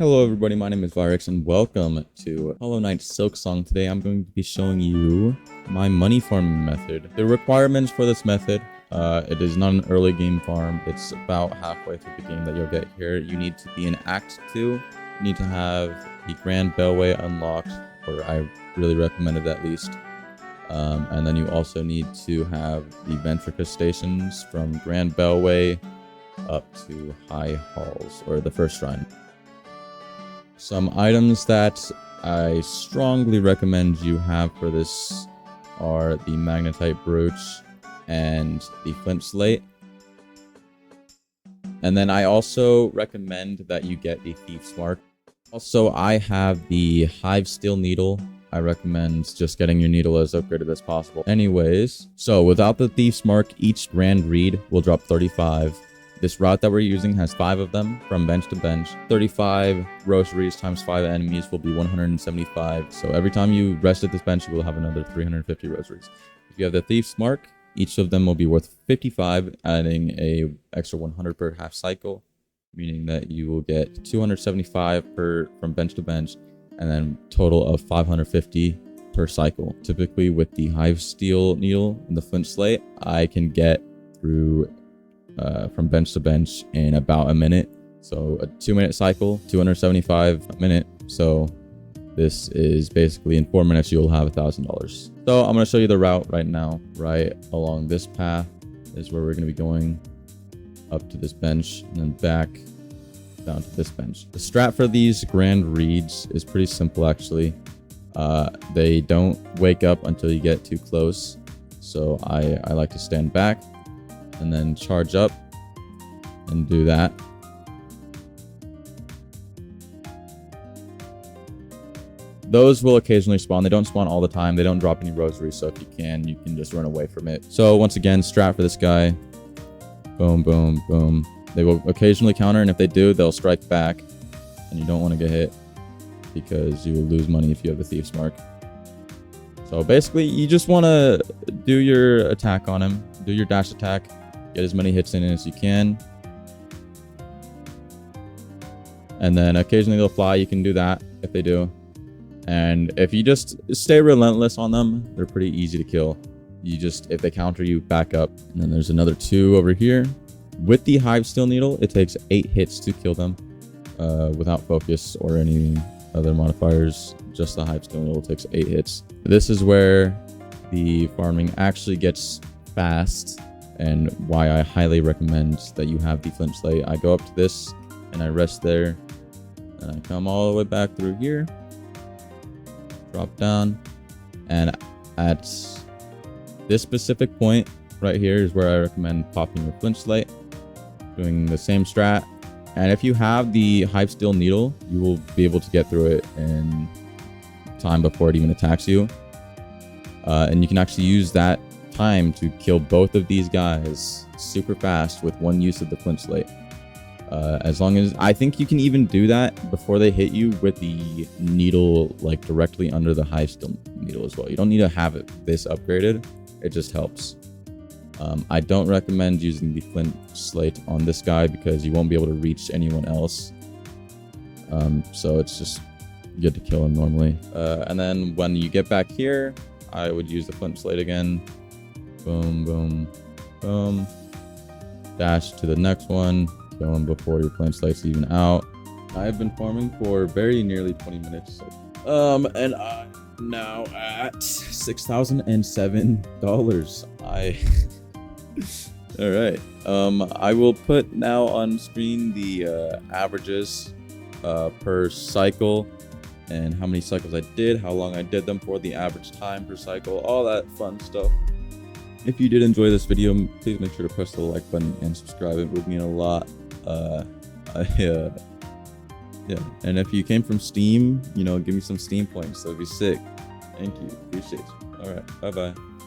Hello everybody, my name is Vuyrix and welcome to Hollow Knight Silksong. Today I'm going to be showing you my money farming method. The requirements for this method, it is not an early game farm. It's about halfway through the game that you'll get here. You need to be in Act 2. You need to have the Grand Bellway unlocked, or I really recommend it at least. And then you also need to have the Vuyrix stations from Grand Bellway up to High Halls, or the first shrine. Some items that I strongly recommend you have for this are the magnetite brooch and the flint slate. And then I also recommend that you get the thief's mark. Also, I have the hive steel needle. I recommend just getting your needle as upgraded as possible. Anyways, so without the thief's mark, each grand reed will drop 35. This route that we're using has 5 of them from bench to bench. 35 rosaries times 5 enemies will be 175. So every time you rest at this bench, you will have another 350 rosaries. If you have the thief's mark, each of them will be worth 55, adding a extra 100 per half cycle, meaning that you will get 275 from bench to bench, and then total of 550 per cycle. Typically with the hive steel needle and the flint slate, I can get through from bench to bench in about a minute. So a 2-minute cycle, 275 a minute. So this is basically in 4 minutes you'll have $1,000. So I'm going to show you the route right now. Right along this path is where we're going to be going, up to this bench and then back down to this bench. The strat for these grand reeds is pretty simple actually. They don't wake up until you get too close. So I like to stand back and then charge up and do that. Those will occasionally spawn. They don't spawn all the time. They don't drop any rosaries, so if you can just run away from it. So once again, strat for this guy. Boom, boom, boom. They will occasionally counter, and if they do, they'll strike back. And you don't want to get hit because you will lose money if you have the thief's mark. So basically, you just want to do your attack on him. Do your dash attack. Get as many hits in as you can. And then occasionally they'll fly. You can do that if they do. And if you just stay relentless on them, they're pretty easy to kill. If they counter you, back up. And then there's another 2 over here. With the hive steel needle, it takes 8 hits to kill them without focus or any other modifiers. Just the hive steel needle takes 8 hits. This is where the farming actually gets fast, and why I highly recommend that you have the flint slate. I go up to this and I rest there, and I come all the way back through here, drop down, and at this specific point right here is where I recommend popping your flint slate, doing the same strat. And if you have the hive steel needle, you will be able to get through it in time before it even attacks you, and you can actually use that time to kill both of these guys super fast with one use of the flint slate. As long as I think you can even do that before they hit you with the needle, like directly under the hive steel needle as well. You don't need to have this upgraded. It just helps. I don't recommend using the flint slate on this guy because you won't be able to reach anyone else. So it's just good to kill him normally. And then when you get back here, I would use the flint slate again. Boom, boom, boom. Dash to the next one. Kill him before your flint slate's even out. I have been farming for very nearly 20 minutes. And I'm now at $6,007. All right. I will put now on screen the averages per cycle, and how many cycles I did, how long I did them for, the average time per cycle, all that fun stuff. If you did enjoy this video, please make sure to press the like button and subscribe. It would mean a lot. Yeah. And if you came from Steam, give me some Steam points. That'd be sick. Thank you. Appreciate you. All right. Bye-bye.